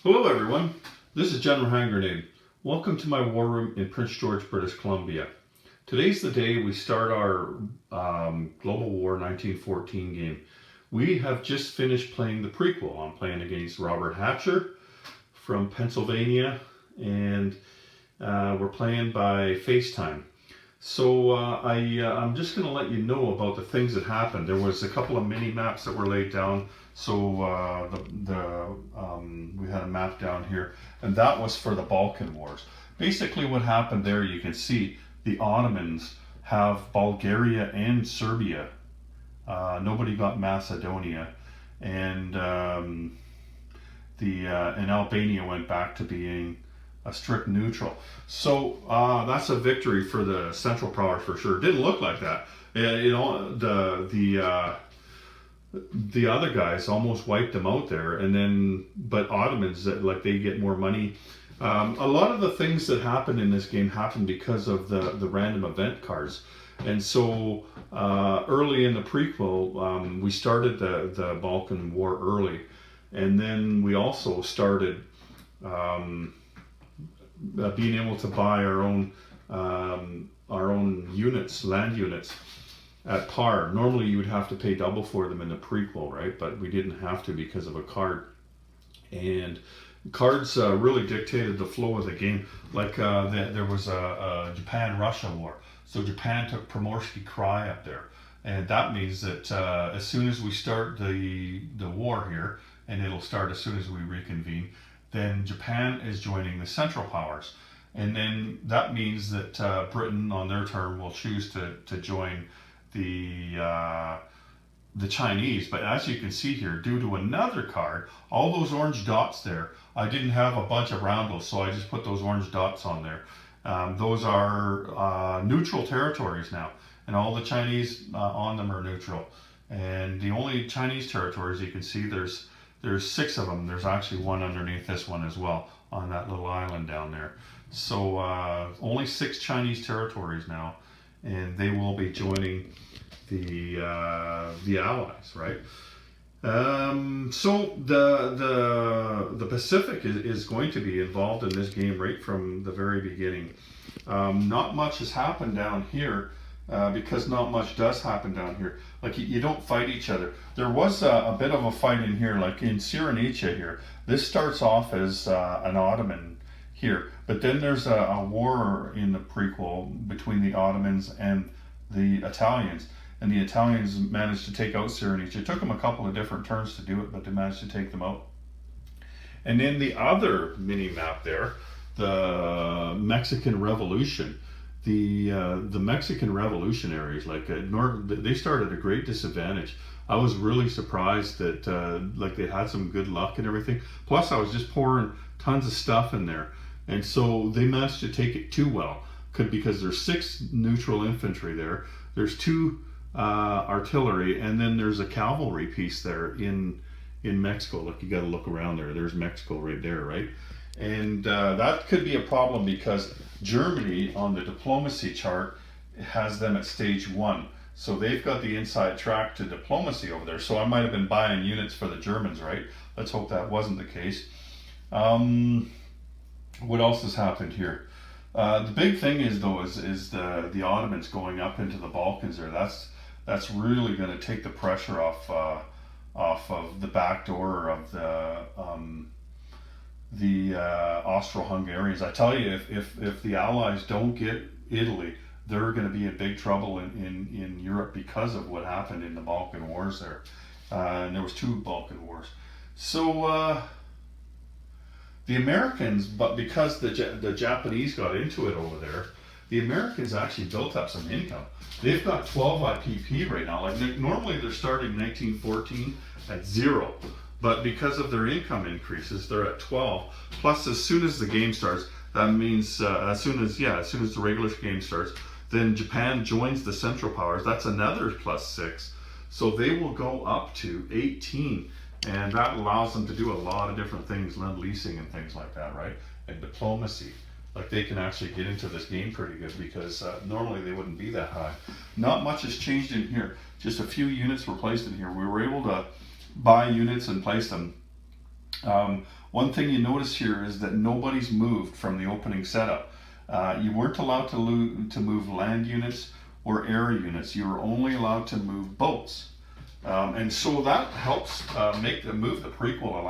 Hello everyone, this is General Hand Grenade. Welcome to my war room in Prince George, British Columbia. Today's the day we start our Global War 1914 game. We have just finished playing the prequel. I'm playing against Robert Hatcher from Pennsylvania, and we're playing by FaceTime. So I'm just going to let you know about the things that happened. There was a couple of mini maps that were laid down. So we had a map down here, and that was for the Balkan Wars. Basically what happened there, you can see the Ottomans have Bulgaria and Serbia. Nobody got Macedonia, and Albania went back to being a strict neutral. So that's a victory for the Central Powers for sure. Didn't look like that. The other guys almost wiped them out there, and then but Ottomans, like, they get more money. A lot of the things that happened in this game happened because of the random event cards. And so early in the prequel, we started the Balkan War early, and then we also started being able to buy our own units, land units, at par. Normally you would have to pay double for them in the prequel, right? But we didn't have to because of a card. And cards really dictated the flow of the game. Like there was a Japan-Russia war. So Japan took Primorsky Krai up there. And that means that as soon as we start the war here, and it'll start as soon as we reconvene, then Japan is joining the Central Powers. And then that means that Britain, on their turn, will choose to join the Chinese. But as you can see here, due to another card, all those orange dots there, I didn't have a bunch of roundels, so I just put those orange dots on there. Those are neutral territories now, and all the Chinese on them are neutral. And the only Chinese territories you can see, there's 6 of them. There's actually one underneath this one as well, on that little island down there. So only 6 Chinese territories now, and they will be joining the Allies, right? So the Pacific is going to be involved in this game right from the very beginning. Not much has happened down here because not much does happen down here. Like, you don't fight each other. There was a bit of a fight in here, like in Cyrenaica here. This starts off as an Ottoman here, but then there's a war in the prequel between the Ottomans and the Italians, and the Italians managed to take out Cyrenaica. It took them a couple of different turns to do it, but they managed to take them out. And then the other mini map there, the Mexican Revolution. The Mexican revolutionaries, like they started a great disadvantage. I was really surprised that like, they had some good luck and everything. Plus, I was just pouring tons of stuff in there, and so they managed to take it too well. Because there's 6 neutral infantry there. There's 2 artillery, and then there's a cavalry piece there in Mexico. Look, you got to look around there. There's Mexico right there, right? And that could be a problem because Germany on the diplomacy chart has them at stage 1. So they've got the inside track to diplomacy over there. So I might have been buying units for the Germans, right? Let's hope that wasn't the case. What else has happened here? The big thing is, though, is the Ottomans going up into the Balkans there. That's really going to take the pressure off of the back door of the Austro-Hungarians. I tell you, if the Allies don't get Italy, they're going to be in big trouble in Europe because of what happened in the Balkan Wars there. And there was 2 Balkan Wars. So the Americans, but because the Japanese got into it over there, the Americans actually built up some income. They've got 12 IPP right now. Like, normally they're starting 1914 at 0. But because of their income increases, they're at 12. Plus, as soon as the game starts, that means as soon as the regular game starts, then Japan joins the Central Powers. That's another +6. So they will go up to 18. And that allows them to do a lot of different things, lend-leasing and things like that, right? And diplomacy. Like, they can actually get into this game pretty good because normally they wouldn't be that high. Not much has changed in here. Just a few units were placed in here. We were able to buy units and place them One thing you notice here is that nobody's moved from the opening setup. You weren't allowed to move land units or air units. You were only allowed to move boats. And so that helps move the prequel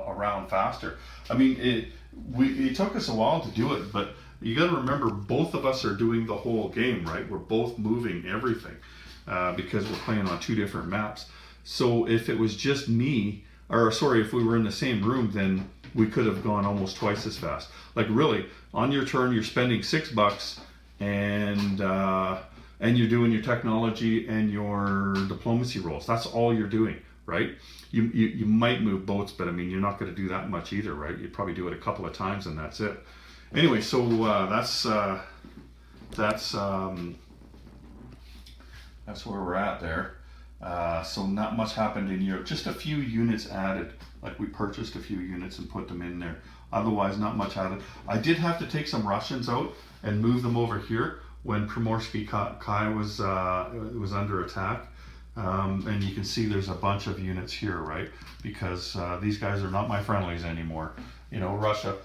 around faster. I mean, it took us a while to do it, but you got to remember, both of us are doing the whole game, right? We're both moving everything because we're playing on two different maps. So if it was just me, or sorry, if we were in the same room, then we could have gone almost twice as fast. Like really, on your turn, you're spending $6 and you're doing your technology and your diplomacy rolls. That's all you're doing, right? You might move boats, but I mean, you're not going to do that much either, right? You probably do it a couple of times and that's it. Anyway, so that's where we're at there. So not much happened in Europe. Just a few units added. Like we purchased a few units and put them in there. Otherwise, not much added. I did have to take some Russians out and move them over here when Primorsky Kai was under attack. And you can see there's a bunch of units here, right? Because these guys are not my friendlies anymore. You know, Russia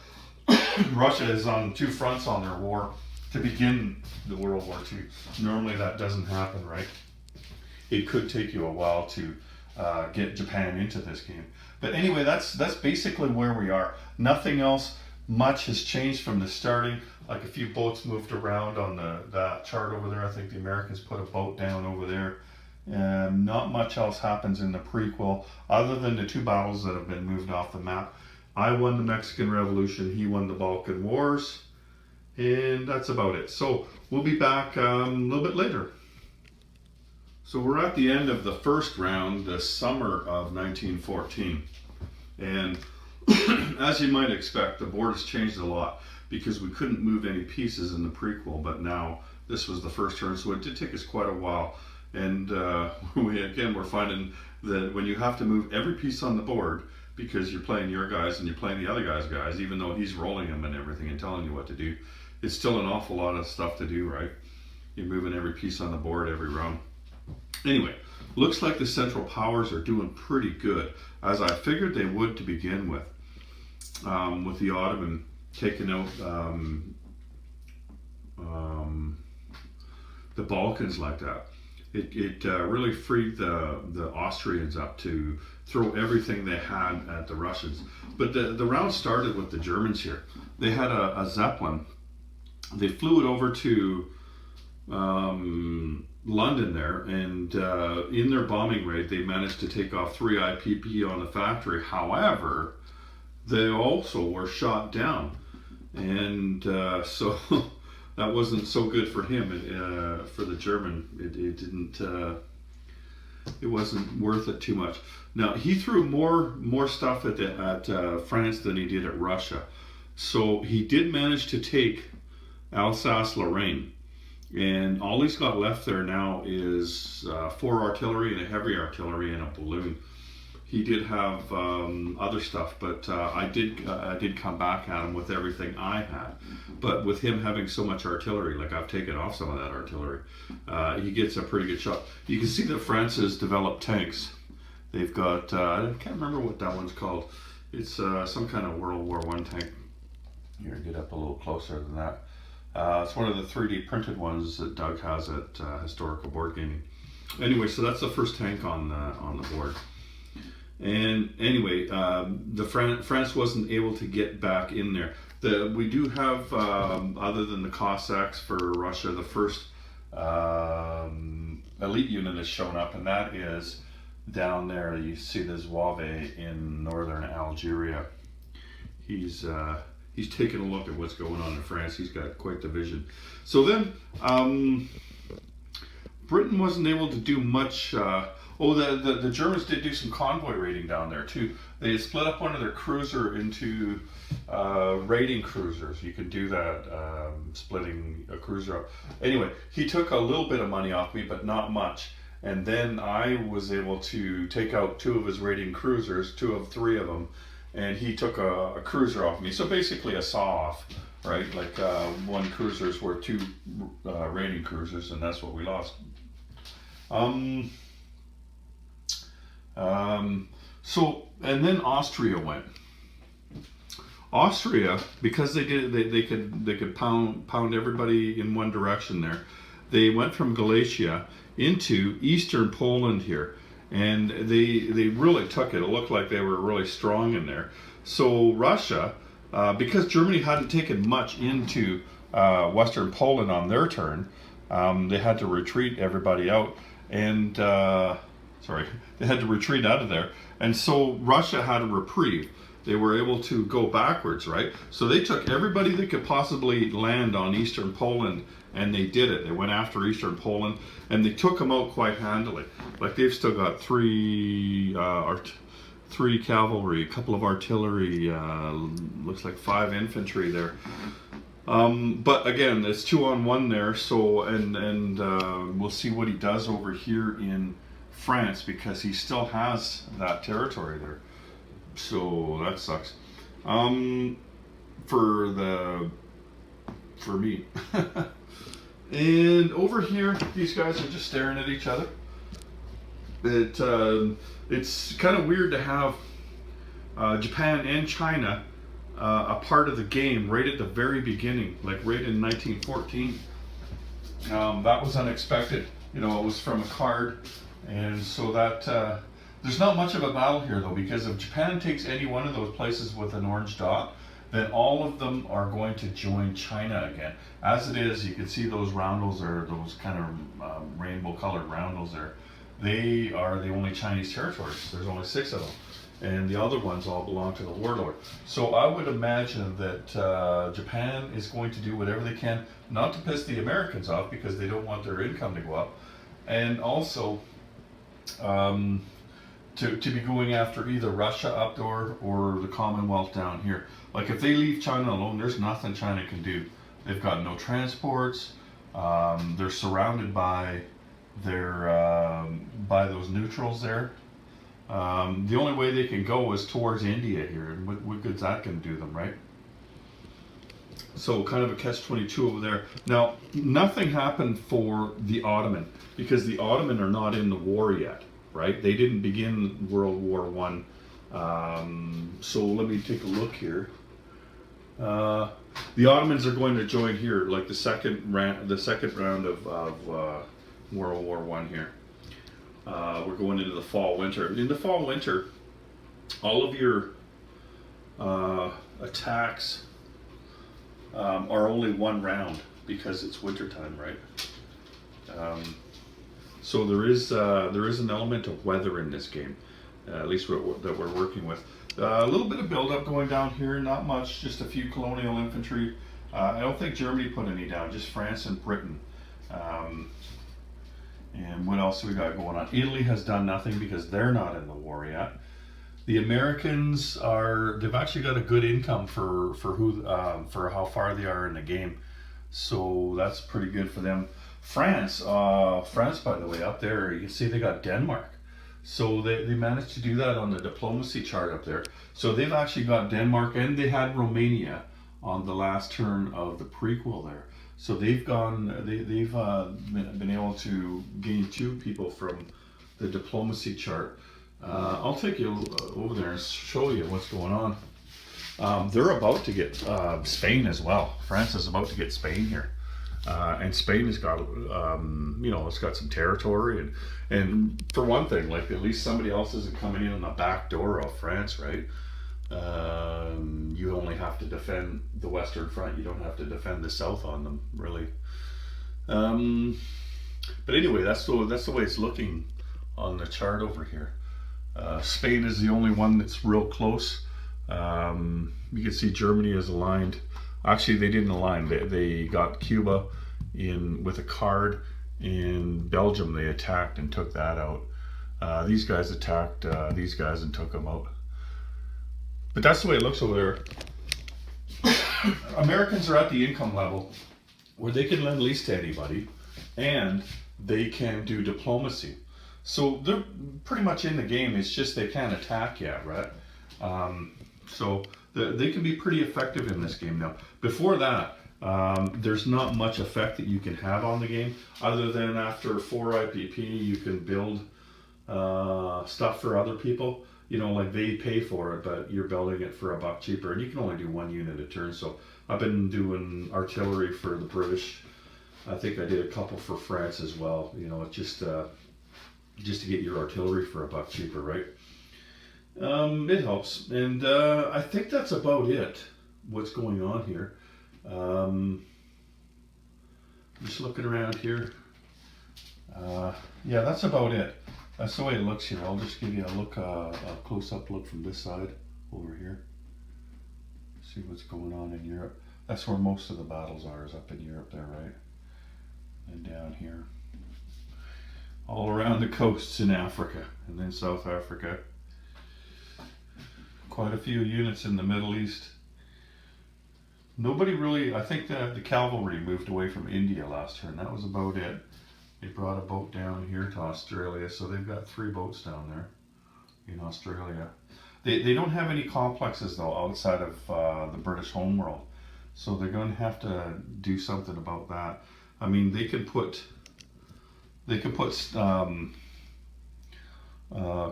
is on two fronts on their war to begin the World War II. Normally that doesn't happen, right? It could take you a while to get Japan into this game. But anyway, that's basically where we are. Nothing else much has changed from the starting. Like a few boats moved around on that chart over there. I think the Americans put a boat down over there. Not much else happens in the prequel other than the two battles that have been moved off the map. I won the Mexican Revolution, he won the Balkan Wars, and that's about it. So we'll be back a little bit later. So we're at the end of the first round, the summer of 1914. And as you might expect, the board has changed a lot because we couldn't move any pieces in the prequel, but now this was the first turn, so it did take us quite a while. And we're finding that when you have to move every piece on the board, because you're playing your guys and you're playing the other guy's guys, even though he's rolling them and everything and telling you what to do, it's still an awful lot of stuff to do, right? You're moving every piece on the board every round. Anyway, looks like the Central Powers are doing pretty good, as I figured they would to begin with the Ottoman taking out the Balkans like that. It really freed the Austrians up to throw everything they had at the Russians. But the round started with the Germans here. They had a Zeppelin. They flew it over to London there, and in their bombing raid, they managed to take off 3 IPP on the factory. However, they also were shot down, and so that wasn't so good for him. For the German, it didn't. It wasn't worth it too much. Now he threw more stuff at France than he did at Russia, so he did manage to take Alsace-Lorraine, and all he's got left there now is 4 artillery and a heavy artillery and a balloon. He did have other stuff, but I did come back at him with everything I had. But with him having so much artillery, like I've taken off some of that artillery, he gets a pretty good shot. You can see that France has developed tanks. They've got, I can't remember what that one's called. It's some kind of World War I tank. Here, get up a little closer than that. It's one of the 3D printed ones that Doug has at Historical Board Gaming. Anyway, so that's the first tank on the board. And anyway, France wasn't able to get back in there. We do have, other than the Cossacks for Russia, the first elite unit has shown up, and that is down there. You see the Zouave in northern Algeria. He's taking a look at what's going on in France. He's got quite the vision. So then, Britain wasn't able to do much. The Germans did do some convoy raiding down there too. They had split up one of their cruiser into raiding cruisers. You can do that, splitting a cruiser up. Anyway, he took a little bit of money off me, but not much. And then I was able to take out 2 of his raiding cruisers, 3 of them, and he took a cruiser off me. So basically a saw-off, right? Like 1 cruiser's worth 2 raiding cruisers, and that's what we lost. So, and then Austria went. Austria, because they could pound everybody in one direction there. They went from Galicia into eastern Poland here, and they really took it. It looked like they were really strong in there. So Russia, because Germany hadn't taken much into western Poland on their turn, they had to retreat everybody out, and they had to retreat out of there. And so Russia had a reprieve. They were able to go backwards, right? So they took everybody that could possibly land on eastern Poland, and they did it. They went after eastern Poland, and they took them out quite handily. Like they've still got three cavalry, a couple of artillery, looks like 5 infantry there. But again, it's 2-on-1 there. So and we'll see what he does over here in France, because he still has that territory there. So that sucks. For me. And over here, these guys are just staring at each other. It's kind of weird to have Japan and China a part of the game right at the very beginning, like right in 1914. That was unexpected. You know, it was from a card, and so that there's not much of a battle here though, because if Japan takes any one of those places with an orange dot, then all of them are going to join China again. As it is, you can see those roundels, or those kind of rainbow colored roundels there. They are the only Chinese territories. There's only 6 of them, and the other ones all belong to the warlord. So I would imagine that Japan is going to do whatever they can not to piss the Americans off, because they don't want their income to go up, and also to be going after either Russia up there or the Commonwealth down here. Like if they leave China alone, there's nothing China can do. They've got no transports. They're surrounded by by those neutrals there. The only way they can go is towards India here, and what good's that going to do them, right? So kind of a catch-22 over there. Now, nothing happened for the Ottoman, because the Ottoman are not in the war yet, right? They didn't begin World War I. So let me take a look here. The Ottomans are going to join here, like the second round of World War I here. We're going into the fall-winter. In the fall-winter, all of your attacks are only 1 round, because it's wintertime, right? So there is an element of weather in this game, at least that we're working with. A little bit of build-up going down here, not much, just a few colonial infantry. I don't think Germany put any down, just France and Britain. And what else we got going on? Italy has done nothing because they're not in the war yet. The Americans they've actually got a good income for how far they are in the game. So that's pretty good for them. France, by the way, up there, you can see they got Denmark. So they managed to do that on the diplomacy chart up there. So they've actually got Denmark, and they had Romania on the last turn of the prequel there. So they've been able to gain 2 people from the diplomacy chart. I'll take you over there and show you what's going on. They're about to get Spain as well. France is about to get Spain here. And Spain has got, it's got some territory, and for one thing, like at least somebody else isn't coming in on the back door of France, right? You only have to defend the Western Front. You don't have to defend the South on them, really. But anyway, that's the way it's looking on the chart over here. Spain is the only one that's real close. You can see Germany is aligned. Actually, they didn't align. They got Cuba in with a card. In Belgium, they attacked and took that out. These guys attacked these guys and took them out. But that's the way it looks over there. Americans are at the income level where they can lend lease to anybody, and they can do diplomacy. So they're pretty much in the game. It's just they can't attack yet, right? So they can be pretty effective in this game now. Before that, there's not much effect that you can have on the game, other than after 4 IPP, you can build stuff for other people. you know, like they pay for it, but you're building it for $1 cheaper, and you can only do 1 unit a turn. So I've been doing artillery for the British. I think I did a couple for France as well. You know, it's just to get your artillery for $1 cheaper, right? It helps, and I think that's about it. What's going on here? Just looking around here. Yeah, that's about it. That's the way it looks here. I'll just give you a look, a close-up look from this side over here. See what's going on in Europe. That's where most of the battles are, is up in Europe there, right? And down here. All around the coasts in Africa, and then South Africa. Quite a few units in the Middle East. Nobody really, I think that the cavalry moved away from India last turn. That was about it. They brought a boat down here to Australia, so they've got 3 boats down there in Australia. They don't have any complexes though outside of the British homeworld, so they're going to have to do something about that. I mean, they could put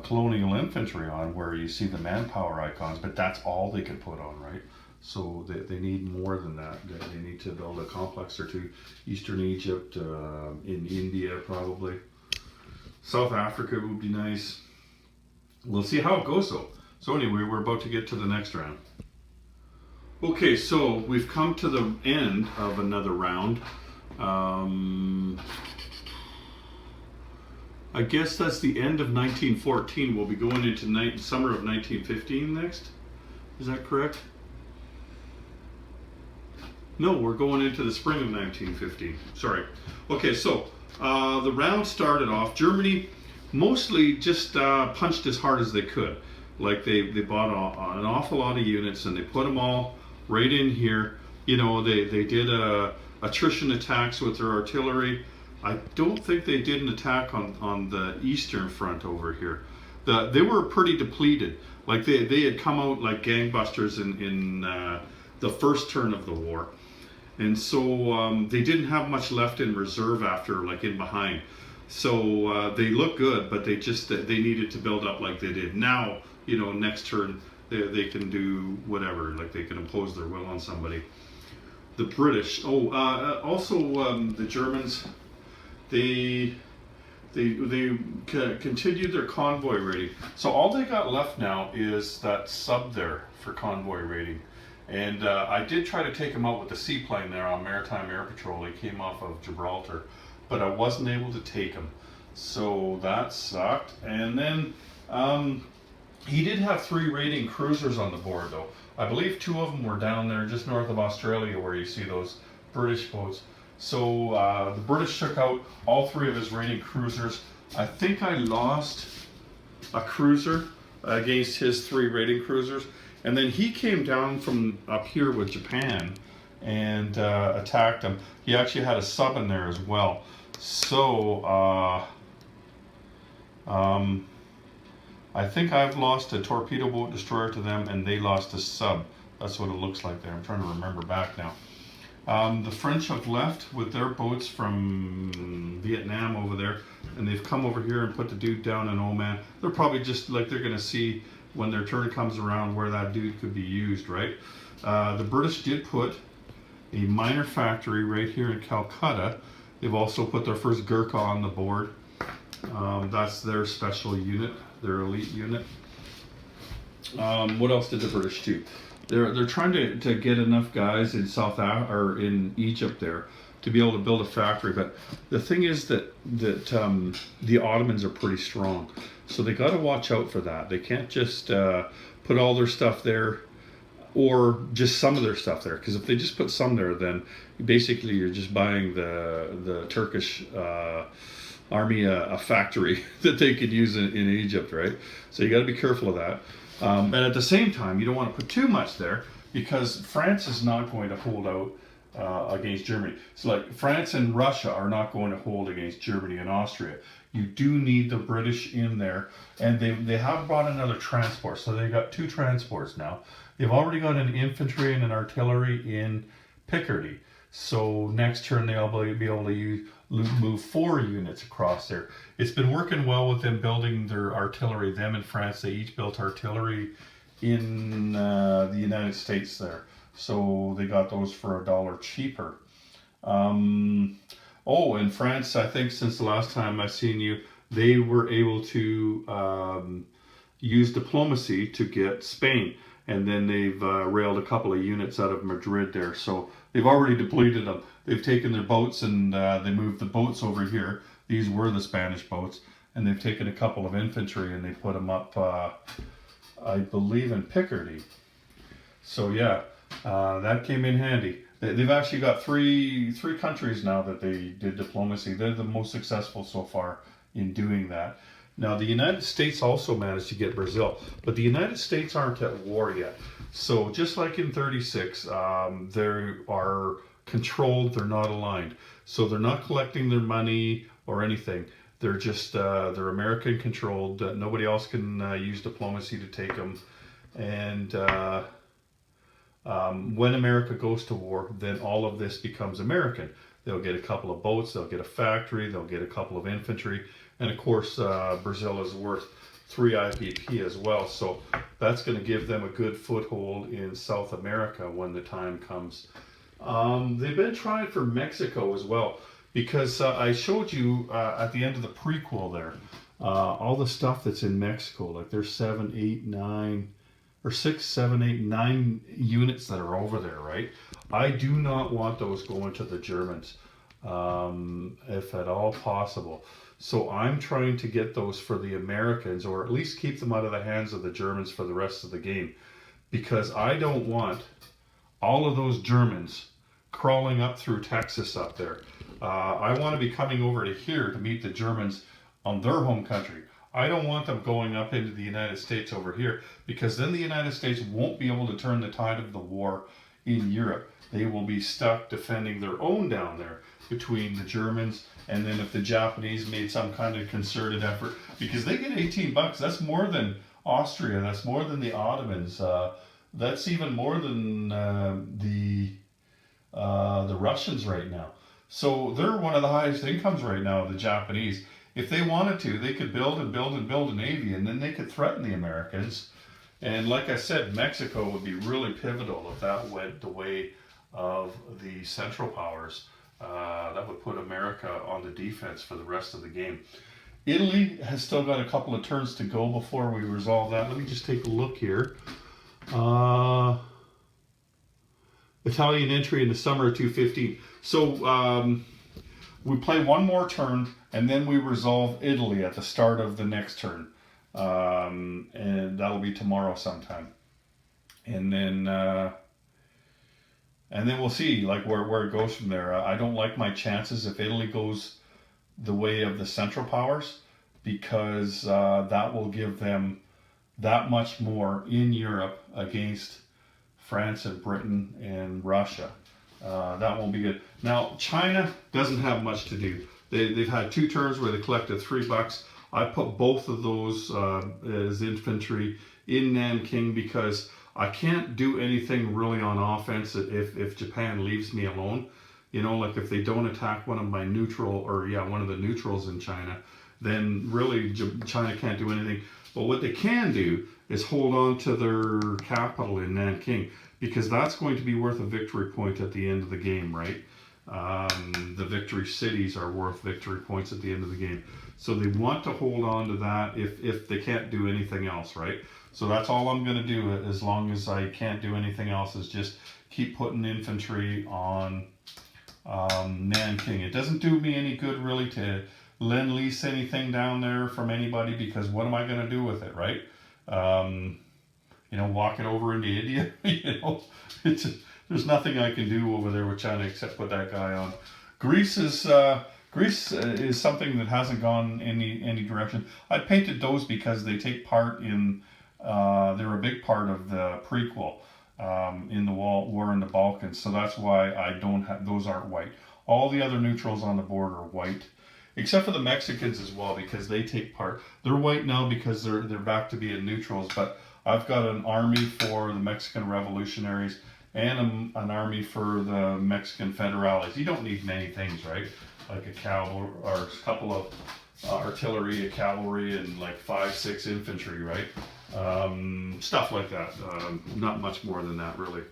colonial infantry on where you see the manpower icons, but that's all they could put on, right? So they need more than that. They need to build a complex or 2. Eastern Egypt, in India probably. South Africa would be nice. We'll see how it goes though. So anyway, we're about to get to the next round. Okay, so we've come to the end of another round. I guess that's the end of 1914. We'll be going into summer of 1915 next. Is that correct? No, we're going into the spring of 1915. Sorry. Okay, so the round started off. Germany mostly just punched as hard as they could. Like they bought an awful lot of units and they put them all right in here. You know, they did attrition attacks with their artillery. I don't think they did an attack on the eastern front over here. They were pretty depleted. Like they had come out like gangbusters in the first turn of the war. And so they didn't have much left in reserve after, like in behind. So they look good, but they needed to build up like they did. Now, you know, next turn they can do whatever, like they can impose their will on somebody. The British, also the Germans, they continued their convoy raiding. So all they got left now is that sub there for convoy raiding. And I did try to take him out with the seaplane there on Maritime Air Patrol. He came off of Gibraltar, but I wasn't able to take him. So that sucked. And then he did have 3 raiding cruisers on the board though. I believe 2 of them were down there just north of Australia where you see those British boats. So the British took out all 3 of his raiding cruisers. I think I lost a cruiser against his 3 raiding cruisers. And then he came down from up here with Japan and attacked him. He actually had a sub in there as well. So I think I've lost a torpedo boat destroyer to them and they lost a sub. That's what it looks like there. I'm trying to remember back now. The French have left with their boats from Vietnam over there, and they've come over here and put the dude down in Oman. They're probably just like they're going to see when their turn comes around where that dude could be used, right? The British did put a minor factory right here in Calcutta. They've also put their first Gurkha on the board. That's their special unit, their elite unit. What else did the British do? They're trying to get enough guys in in Egypt there to be able to build a factory. But the thing is that the Ottomans are pretty strong, so they got to watch out for that. They can't just put all their stuff there, or just some of their stuff there. Because if they just put some there, then basically you're just buying the Turkish army a factory that they could use in Egypt, right? So you got to be careful of that. And at the same time, you don't want to put too much there because France is not going to hold out against Germany. So like France and Russia are not going to hold against Germany and Austria. You do need the British in there, and they have brought another transport. So they've got 2 transports now. They've already got an infantry and an artillery in Picardy. So next turn they'll be able to move 4 units across there. It's been working well with them building their artillery. Them and France, they each built artillery in the United States there. So they got those for $1 cheaper. Oh, in France, I think since the last time I seen you, they were able to use diplomacy to get Spain. And then they've railed a couple of units out of Madrid there. So they've already depleted them. They've taken their boats and they moved the boats over here. These were the Spanish boats. And they've taken a couple of infantry and they put them up, I believe, in Picardy. So yeah, that came in handy. They've actually got three countries now that they did diplomacy. They're the most successful so far in doing that. Now, the United States also managed to get Brazil, but the United States aren't at war yet. So just like in 36, they are controlled, they're not aligned. So they're not collecting their money or anything. They're just, they're American controlled. Nobody else can use diplomacy to take them. And when America goes to war, then all of this becomes American. They'll get a couple of boats, they'll get a factory, they'll get a couple of infantry. And of course, Brazil is worth 3 IPP as well. So that's going to give them a good foothold in South America when the time comes. They've been trying for Mexico as well, because I showed you at the end of the prequel there, all the stuff that's in Mexico. Like there's 7, 8, 9, or 6, 7, 8, 9 units that are over there, right? I do not want those going to the Germans, if at all possible. So I'm trying to get those for the Americans, or at least keep them out of the hands of the Germans for the rest of the game. Because I don't want all of those Germans crawling up through Texas up there. I want to be coming over to here to meet the Germans on their home country. I don't want them going up into the United States over here, because then the United States won't be able to turn the tide of the war in Europe. They will be stuck defending their own down there between the Germans, and then if the Japanese made some kind of concerted effort, because they get $18, that's more than Austria, that's more than the Ottomans, that's even more than the Russians right now. So they're one of the highest incomes right now, the Japanese. If they wanted to, they could build and build and build a navy, and then they could threaten the Americans. And like I said, Mexico would be really pivotal if that went the way of the Central Powers. That would put America on the defense for the rest of the game. Italy has still got a couple of turns to go before we resolve that. Let me just take a look here. Italian entry in the summer of 215. So we play one more turn, and then we resolve Italy at the start of the next turn. And that'll be tomorrow sometime. And then we'll see like where it goes from there. I don't like my chances if Italy goes the way of the Central Powers, because that will give them that much more in Europe against France and Britain and Russia. That won't be good. Now, China doesn't have much to do. They've had 2 turns where they collected $3. I put both of those as infantry in Nanking, because I can't do anything really on offense if Japan leaves me alone. You know, like if they don't attack one of my neutral, or one of the neutrals in China, then really China can't do anything. But what they can do is hold on to their capital in Nanking, because that's going to be worth a victory point at the end of the game, right? The victory cities are worth victory points at the end of the game. So they want to hold on to that if they can't do anything else, right? So that's all I'm going to do, as long as I can't do anything else, is just keep putting infantry on Nanking. It doesn't do me any good really to lend-lease anything down there from anybody, because what am I going to do with it, right? Walk it over into India. There's nothing I can do over there with China except put that guy on. Greece is something that hasn't gone any direction. I painted those because they take part in. They're a big part of the prequel in the war in the Balkans. So that's why I don't have those. Aren't white. All the other neutrals on the board are white, except for the Mexicans as well, because they take part. They're white now because they're back to being neutrals. But I've got an army for the Mexican revolutionaries, and an army for the Mexican federales. You don't need many things, right? Like a cavalry or a couple of artillery, a cavalry, and like 5-6 infantry, right? Stuff like that. Not much more than that, really.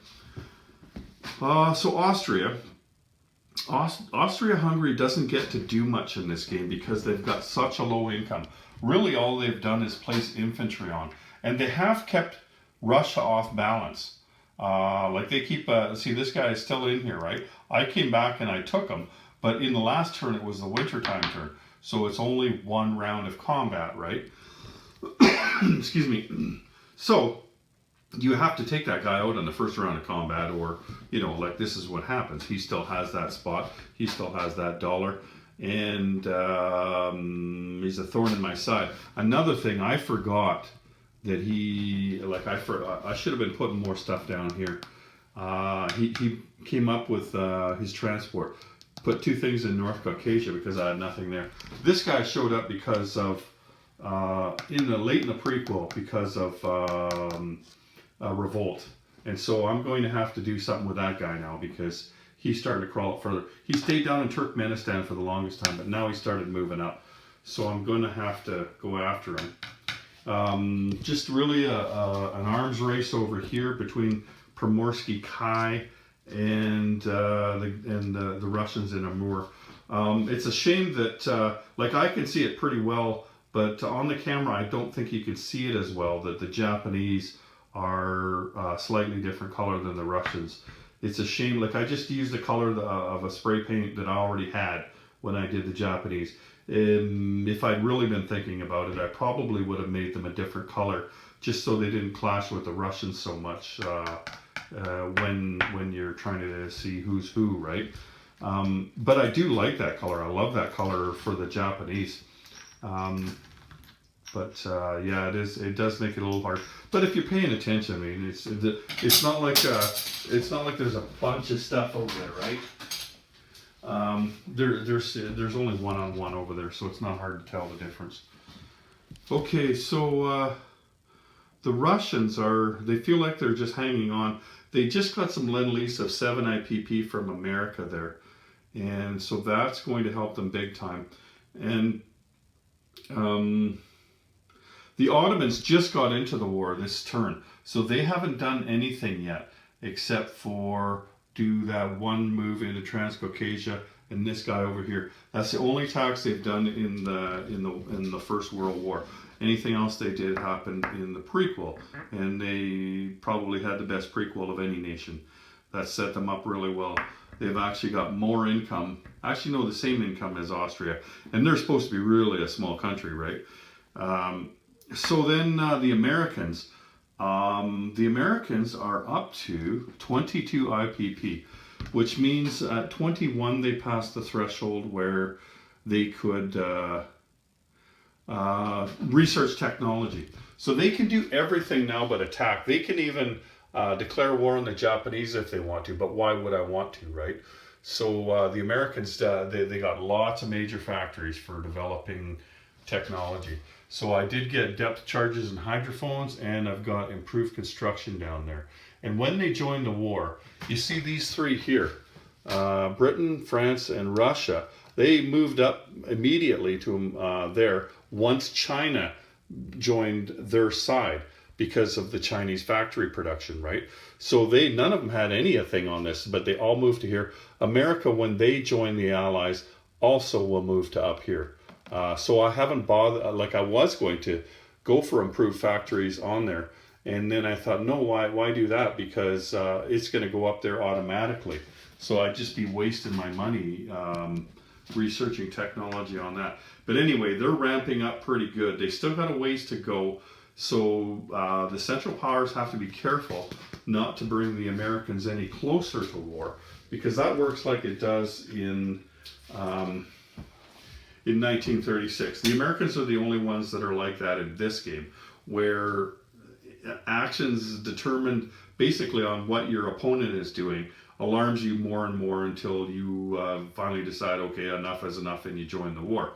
So Austria-Hungary doesn't get to do much in this game because they've got such a low income. Really, all they've done is place infantry on, and they have kept Russia off balance. Like they keep, see, this guy is still in here, right? I came back and I took him, but in the last turn it was the wintertime turn, so it's only one round of combat, right? Excuse me. So you have to take that guy out in the first round of combat, or, you know, like this is what happens. He still has that spot. He still has that dollar. And he's a thorn in my side. Another thing I forgot that he, like I should have been putting more stuff down here. He came up with his transport. Put 2 things in North Caucasia because I had nothing there. This guy showed up because of, late in the prequel, because of revolt. And so I'm going to have to do something with that guy now because he's starting to crawl up further. He stayed down in Turkmenistan for the longest time, but now he started moving up. So I'm going to have to go after him. Just really an arms race over here between Primorsky Kai and the Russians in Amur. It's a shame that, like I can see it pretty well, but on the camera I don't think you can see it as well, that the Japanese are slightly different color than the Russians. It's a shame. Like I just used the color of a spray paint that I already had when I did the Japanese. If I'd really been thinking about it, I probably would have made them a different color just so they didn't clash with the Russians so much when you're trying to see who's who, right? But I do like that color. I love that color for the Japanese. Yeah, it does make it a little hard. But if you're paying attention, I mean, it's not like there's a bunch of stuff over there, right? There's only one-on-one over there, so it's not hard to tell the difference. Okay, so the Russians they feel like they're just hanging on. They just got some Lend-Lease of 7 IPP from America there, and so that's going to help them big time. And the Ottomans just got into the war this turn, so they haven't done anything yet except for do that one move into Transcaucasia and this guy over here. That's the only attacks they've done in the First World War. Anything else they did happened in the prequel, and they probably had the best prequel of any nation. That set them up really well. They've actually got more income, actually no, the same income as Austria, and they're supposed to be really a small country, right? So then the Americans are up to 22 IPP, which means at 21 they passed the threshold where they could research technology. So they can do everything now but attack. They can even declare war on the Japanese if they want to, but why would I want to, right? So the Americans, they got lots of major factories for developing technology. So I did get depth charges and hydrophones, and I've got improved construction down there. And when they joined the war, you see these 3 here, Britain, France, and Russia, they moved up immediately to there once China joined their side because of the Chinese factory production, right? So none of them had anything on this, but they all moved to here. America, when they join the Allies, also will move to up here. So I haven't bothered, like I was going to go for improved factories on there. And then I thought, no, why do that? Because it's going to go up there automatically. So I'd just be wasting my money researching technology on that. But anyway, they're ramping up pretty good. They still got a ways to go. So the Central Powers have to be careful not to bring the Americans any closer to war, because that works like it does in 1936. The Americans are the only ones that are like that in this game, where actions determined basically on what your opponent is doing alarms you more and more until you finally decide, okay, enough is enough, and you join the war.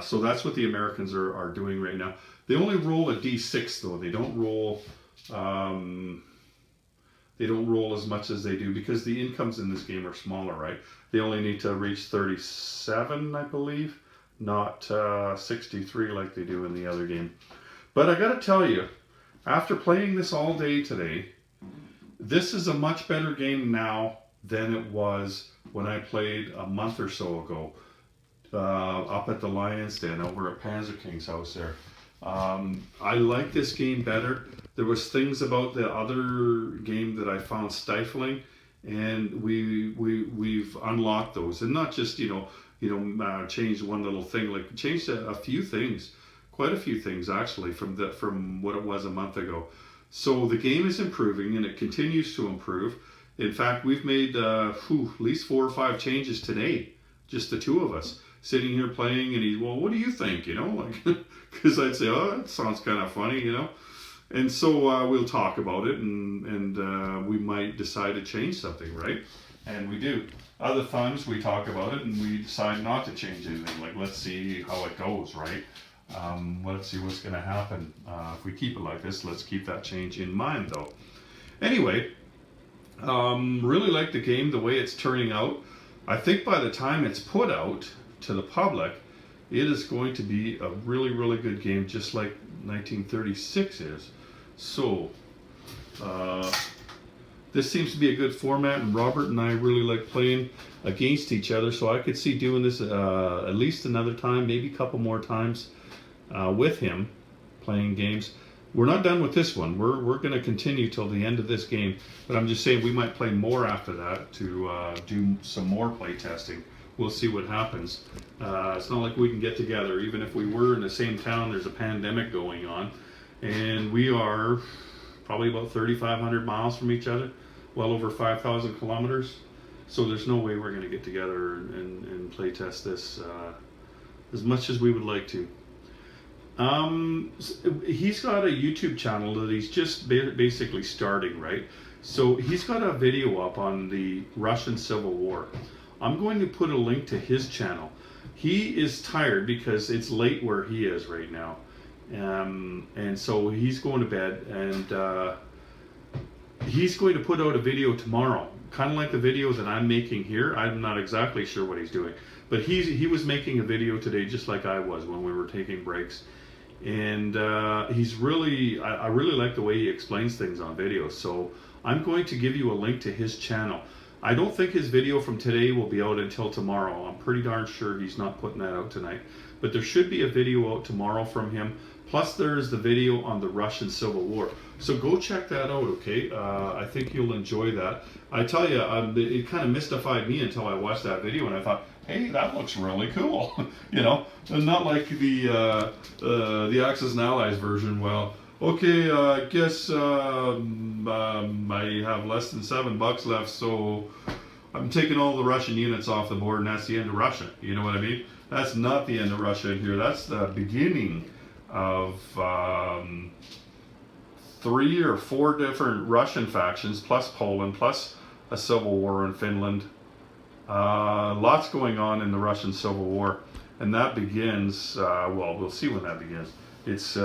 So that's what the Americans are doing right now. They only roll a D6 though. They don't roll they don't roll as much as they do because the incomes in this game are smaller, right? They only need to reach 37, I believe, not 63 like they do in the other game. But I gotta tell you, after playing this all day today, this is a much better game now than it was when I played a month or so ago up at the Lion's Den over at Panzer King's house there. I like this game better. There was things about the other game that I found stifling, and we've unlocked those, and not just changed one little thing, like changed a few things, quite a few things actually from what it was a month ago. So the game is improving, and it continues to improve. In fact, we've made at least 4 or 5 changes today, just the two of us sitting here playing. And well, what do you think? Because I'd say, oh, that sounds kind of funny, And so we'll talk about it, and we might decide to change something, right? And we do. Other times we talk about it and we decide not to change anything. Like, let's see how it goes, right? Let's see what's going to happen. If we keep it like this, let's keep that change in mind, though. Anyway, really like the game, the way it's turning out. I think by the time it's put out to the public, it is going to be a really, really good game, just like 1936 is. So, this seems to be a good format, and Robert and I really like playing against each other, so I could see doing this at least another time, maybe a couple more times with him, playing games. We're not done with this one. We're going to continue till the end of this game, but I'm just saying we might play more after that to do some more play testing. We'll see what happens. It's not like we can get together. Even if we were in the same town, there's a pandemic going on, and we are probably about 3,500 miles from each other, well over 5,000 kilometers. So there's no way we're going to get together and play test this as much as we would like to. He's got a YouTube channel that he's just basically starting, right? So he's got a video up on the Russian Civil War. I'm going to put a link to his channel. He is tired because it's late where he is right now. And so he's going to bed, and he's going to put out a video tomorrow, kind of like the video that I'm making here. I'm not exactly sure what he's doing, but he was making a video today just like I was when we were taking breaks. And he's really, I really like the way he explains things on video. So I'm going to give you a link to his channel. I don't think his video from today will be out until tomorrow. I'm pretty darn sure he's not putting that out tonight. But there should be a video out tomorrow from him. Plus there's the video on the Russian Civil War. So go check that out, okay? I think you'll enjoy that. I tell you, it kind of mystified me until I watched that video, and I thought, hey, that looks really cool. And not like the Axis and Allies version. Well, okay, I guess I have less than $7 left, so I'm taking all the Russian units off the board, and that's the end of Russia. You know what I mean? That's not the end of Russia in here. That's the beginning of 3 or 4 different Russian factions, plus Poland, plus a civil war in Finland. Lots going on in the Russian Civil War, and that begins, well, we'll see when that begins. It's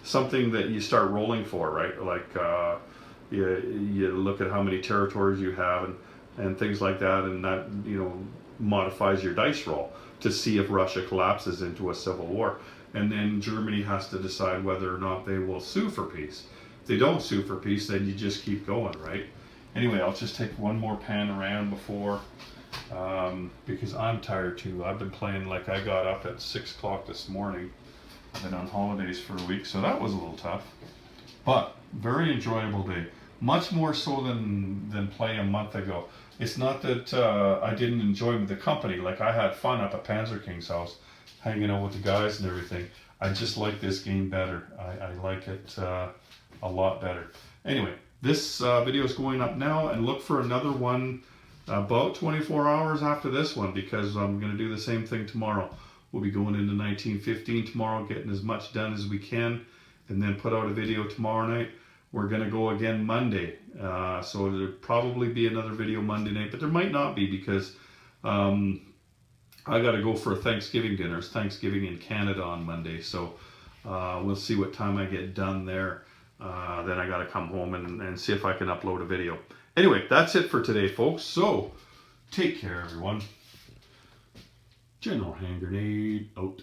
something that you start rolling for, right? Like you look at how many territories you have and things like that, and that modifies your dice roll to see if Russia collapses into a civil war. And then Germany has to decide whether or not they will sue for peace. If they don't sue for peace, then you just keep going, right? Anyway, I'll just take one more pan around before, because I'm tired too. I've been playing, like, I got up at 6 o'clock this morning. I've been on holidays for a week, so that was a little tough. But very enjoyable day. Much more so than playing a month ago. It's not that I didn't enjoy the company. Like, I had fun up at Panzer King's house, hanging out with the guys and everything. I just like this game better. I like it a lot better. Anyway, this video is going up now, and look for another one about 24 hours after this one, because I'm going to do the same thing tomorrow. We'll be going into 1915 tomorrow, getting as much done as we can, and then put out a video tomorrow night. We're going to go again Monday, so there'll probably be another video Monday night, but there might not be, because I got to go for a Thanksgiving dinner. It's Thanksgiving in Canada on Monday, so we'll see what time I get done there. then I got to come home and see if I can upload a video. Anyway, that's it for today, folks. So take care, everyone. General Hand Grenade out.